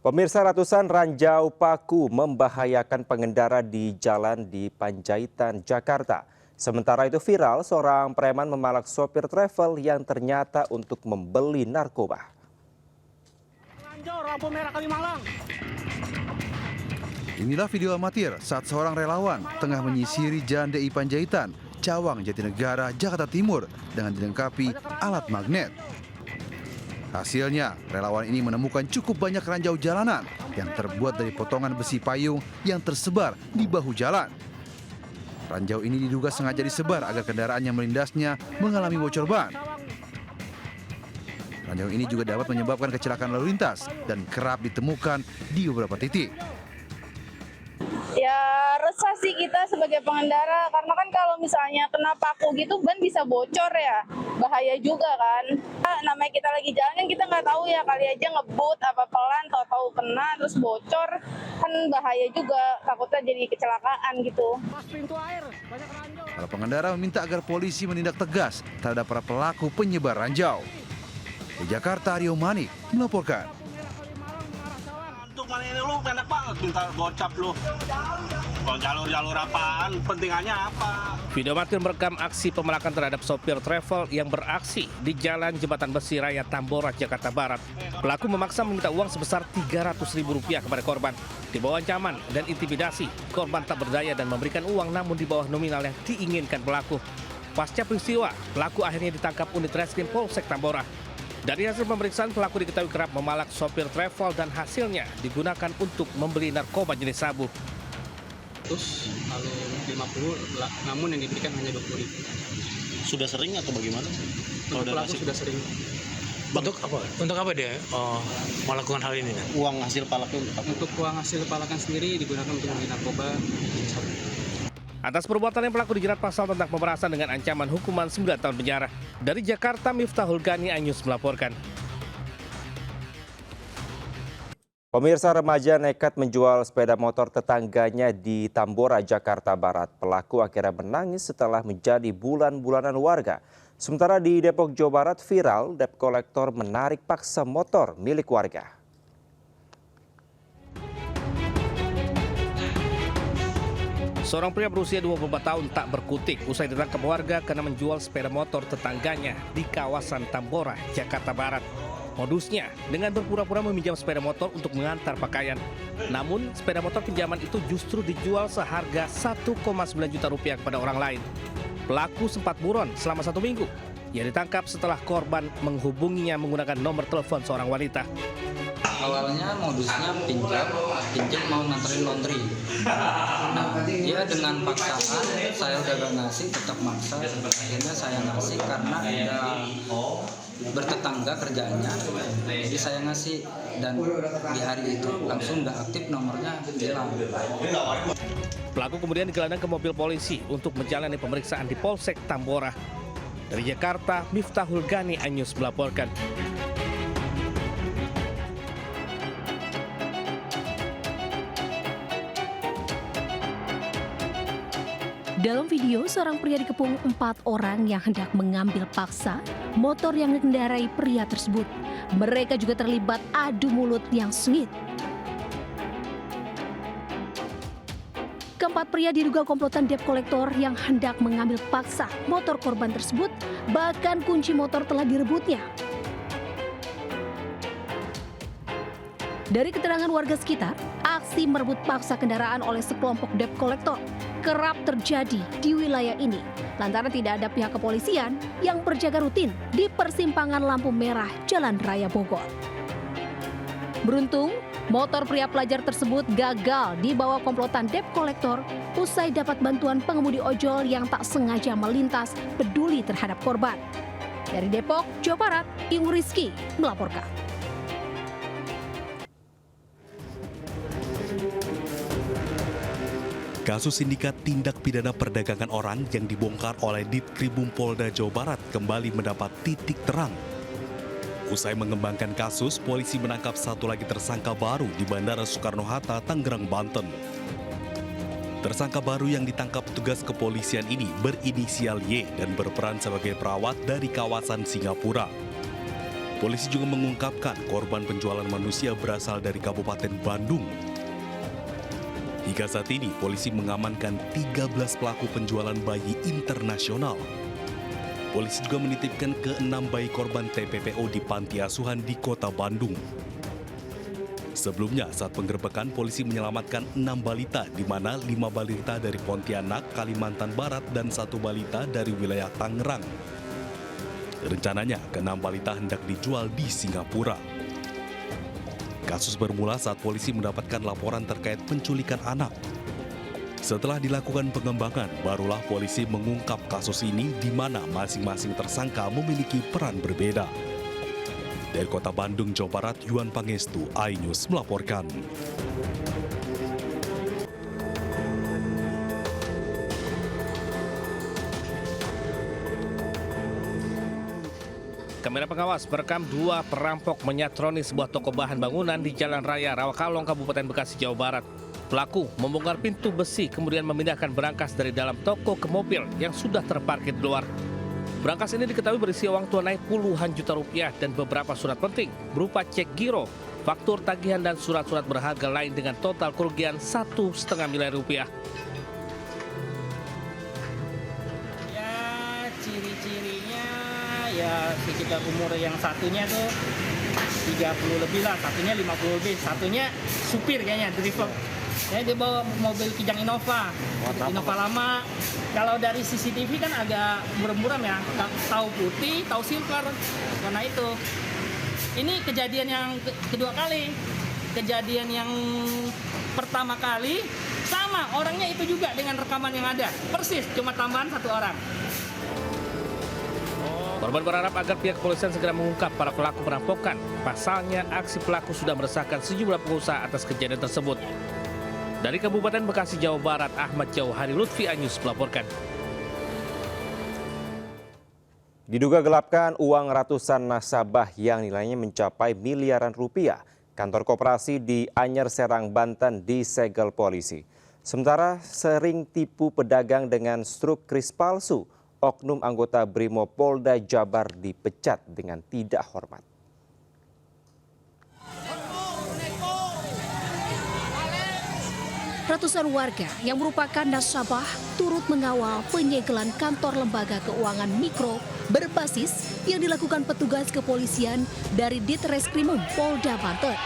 Pemirsa, ratusan ranjau paku membahayakan pengendara di jalan di Panjaitan, Jakarta. Sementara itu viral seorang preman memalak sopir travel yang ternyata untuk membeli narkoba. Inilah video amatir saat seorang relawan tengah menyisiri Jalan DI Panjaitan, Cawang, Jatinegara, Jakarta Timur dengan dilengkapi alat magnet. Hasilnya, relawan ini menemukan cukup banyak ranjau jalanan yang terbuat dari potongan besi payung yang tersebar di bahu jalan. Ranjau ini diduga sengaja disebar agar kendaraan yang melindasnya mengalami bocor ban. Ranjau ini juga dapat menyebabkan kecelakaan lalu lintas dan kerap ditemukan di beberapa titik. Ya resah sih kita sebagai pengendara, karena kan kalau misalnya kena paku gitu ban bisa bocor ya, bahaya juga kan. Namanya kita lagi jalan kan kita nggak tahu ya, kali aja ngebut apa pelan, tahu-tahu kena terus bocor, kan bahaya juga, takutnya jadi kecelakaan gitu. Para pengendara meminta agar polisi menindak tegas terhadap para pelaku penyebar ranjau. Di Jakarta, Rio Manik melaporkan. Mana ini lu enak banget minta gocap lu. Kalau jalur-jalur apaan, pentingannya apa? Video amatir merekam aksi pemelakan terhadap sopir travel yang beraksi di Jalan Jembatan Besi Raya Tambora, Jakarta Barat. Pelaku memaksa meminta uang sebesar Rp300.000 kepada korban. Di bawah ancaman dan intimidasi, korban tak berdaya dan memberikan uang namun di bawah nominal yang diinginkan pelaku. Pasca peristiwa, pelaku akhirnya ditangkap unit reskrim Polsek Tambora. Dari hasil pemeriksaan, pelaku diketahui kerap memalak sopir travel dan hasilnya digunakan untuk membeli narkoba jenis sabu. Terus lalu 50, namun yang diberikan hanya 20.000. Sudah sering atau bagaimana? Kalau Pelaku sudah sering. Untuk apa? Untuk apa dia melakukan hal ini? Uang hasil palaknya untuk apa? Untuk uang hasil palakan sendiri digunakan untuk membeli narkoba. Atas perbuatannya pelaku dijerat pasal tentang pemerasan dengan ancaman hukuman 9 tahun penjara. Dari Jakarta, Miftahul Gani, iNews melaporkan. Pemirsa, remaja nekat menjual sepeda motor tetangganya di Tambora, Jakarta Barat. Pelaku akhirnya menangis setelah menjadi bulan-bulanan warga. Sementara di Depok, Jawa Barat viral debt collector menarik paksa motor milik warga. Seorang pria berusia 24 tahun tak berkutik usai ditangkap warga karena menjual sepeda motor tetangganya di kawasan Tambora, Jakarta Barat. Modusnya dengan berpura-pura meminjam sepeda motor untuk mengantar pakaian. Namun sepeda motor pinjaman itu justru dijual seharga Rp1,9 juta kepada orang lain. Pelaku sempat buron selama 1 minggu. Ia ditangkap setelah korban menghubunginya menggunakan nomor telepon seorang wanita. Awalnya modusnya pinjam mau nganterin laundry. Nah, dia dengan paksaan, saya udah gak ngasih, tetap maksa. Akhirnya saya ngasih karena udah bertetangga kerjaannya. Jadi saya ngasih dan di hari itu langsung udah aktif nomornya hilang. Pelaku kemudian digelandang ke mobil polisi untuk menjalani pemeriksaan di Polsek Tambora. Dari Jakarta, Miftahul Gani, iNews melaporkan. Dalam video, seorang pria dikepung 4 orang yang hendak mengambil paksa motor yang dikendarai pria tersebut. Mereka juga terlibat adu mulut yang sengit. Keempat pria diduga komplotan debt collector yang hendak mengambil paksa motor korban tersebut, bahkan kunci motor telah direbutnya. Dari keterangan warga sekitar, aksi merebut paksa kendaraan oleh sekelompok debt collector kerap terjadi di wilayah ini lantaran tidak ada pihak kepolisian yang berjaga rutin di persimpangan lampu merah Jalan Raya Bogor. Beruntung, motor pria pelajar tersebut gagal dibawa komplotan debt collector usai dapat bantuan pengemudi ojol yang tak sengaja melintas peduli terhadap korban. Dari Depok, Jawa Barat, Ibu Rizky melaporkan. Kasus sindikat tindak pidana perdagangan orang yang dibongkar oleh Ditkrimum Polda Jawa Barat kembali mendapat titik terang. Usai mengembangkan kasus, polisi menangkap satu lagi tersangka baru di Bandara Soekarno-Hatta, Tangerang, Banten. Tersangka baru yang ditangkap petugas kepolisian ini berinisial Y dan berperan sebagai perawat dari kawasan Singapura. Polisi juga mengungkapkan korban penjualan manusia berasal dari Kabupaten Bandung. Hingga saat ini, polisi mengamankan 13 pelaku penjualan bayi internasional. Polisi juga menitipkan ke-6 bayi korban TPPO di panti asuhan di kota Bandung. Sebelumnya, saat penggerbekan, polisi menyelamatkan 6 balita, di mana 5 balita dari Pontianak, Kalimantan Barat, dan 1 balita dari wilayah Tangerang. Rencananya, ke-6 balita hendak dijual di Singapura. Kasus bermula saat polisi mendapatkan laporan terkait penculikan anak. Setelah dilakukan pengembangan, barulah polisi mengungkap kasus ini di mana masing-masing tersangka memiliki peran berbeda. Dari kota Bandung, Jawa Barat, Yuan Pangestu, iNews melaporkan. Kamera pengawas merekam 2 perampok menyatroni sebuah toko bahan bangunan di Jalan Raya Rawakalong, Kabupaten Bekasi, Jawa Barat. Pelaku membongkar pintu besi kemudian memindahkan berangkas dari dalam toko ke mobil yang sudah terparkir di luar. Berangkas ini diketahui berisi uang tunai puluhan juta rupiah dan beberapa surat penting berupa cek giro, faktur tagihan dan surat-surat berharga lain dengan total kerugian 1,5 miliar rupiah. Ya, ciri-cirinya ya sekitar umur yang satunya tuh 30 lebih lah, satunya 50 lebih, satunya supir kayaknya, driver. Ya, dia bawa mobil Kijang Innova lama. Kalau dari CCTV kan agak buram-buram ya, tahu putih, tahu silver. Karena itu, ini kejadian yang kedua kali. Kejadian yang pertama kali sama orangnya itu juga dengan rekaman yang ada, persis, cuma tambahan 1 orang. Korban berharap agar pihak kepolisian segera mengungkap para pelaku perampokan. Pasalnya, aksi pelaku sudah meresahkan sejumlah pengusaha atas kejadian tersebut. Dari Kabupaten Bekasi, Jawa Barat, Ahmad Jauhari Lutfi, iNews melaporkan. Diduga gelapkan uang ratusan nasabah yang nilainya mencapai miliaran rupiah. Kantor koperasi di Anyer, Serang, Banten disegel polisi. Sementara sering tipu pedagang dengan struk kris palsu, oknum anggota Brimob Polda Jabar dipecat dengan tidak hormat. Ratusan warga yang merupakan nasabah turut mengawal penyegelan kantor lembaga keuangan mikro berbasis yang dilakukan petugas kepolisian dari Ditreskrimum Polda Banten.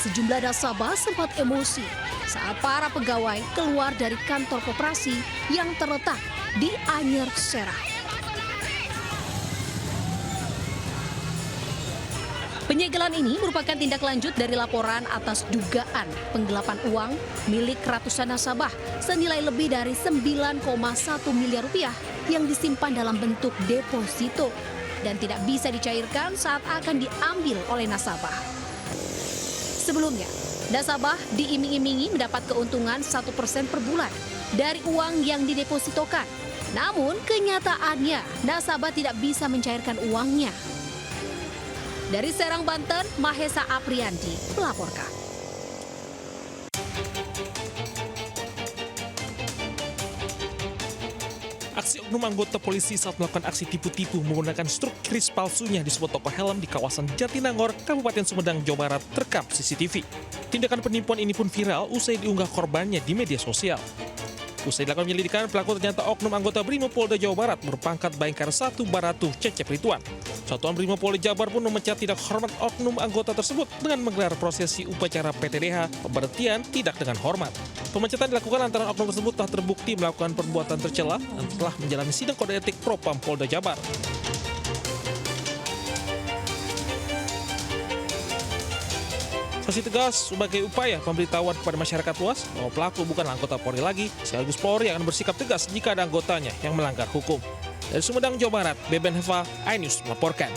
Sejumlah nasabah sempat emosi saat para pegawai keluar dari kantor koperasi yang terletak di Anyer, Serang. Penyegelan ini merupakan tindak lanjut dari laporan atas dugaan penggelapan uang milik ratusan nasabah senilai lebih dari 9,1 miliar rupiah yang disimpan dalam bentuk deposito dan tidak bisa dicairkan saat akan diambil oleh nasabah. Sebelumnya, nasabah diiming-imingi mendapat keuntungan 1% per bulan dari uang yang didepositokan. Namun kenyataannya nasabah tidak bisa mencairkan uangnya. Dari Serang, Banten, Mahesa Apriandi melaporkan. Aksi oknum anggota polisi saat melakukan aksi tipu-tipu menggunakan struk kris palsunya di sebuah toko helm di kawasan Jatinangor, Kabupaten Sumedang, Jawa Barat terekam CCTV. Tindakan penipuan ini pun viral usai diunggah korbannya di media sosial. Usai dilakukan penyelidikan, pelaku ternyata oknum anggota Brimob Polda Jawa Barat berpangkat Bayangkara 1 Baratu Cecep Rituan. Satuan Brimob Polda Jabar pun memecat tidak hormat oknum anggota tersebut dengan menggelar prosesi upacara PTDH pemberhentian tidak dengan hormat. Pemecatan dilakukan lantaran oknum tersebut telah terbukti melakukan perbuatan tercela dan telah menjalani sidang kode etik Propam Polda Jabar. Sanksi tegas sebagai upaya pemberitahuan kepada masyarakat luas bahwa pelaku bukan anggota Polri lagi, sekaligus Polri akan bersikap tegas jika ada anggotanya yang melanggar hukum. Dari Sumedang, Jawa Barat, Beben Heva, iNews melaporkan.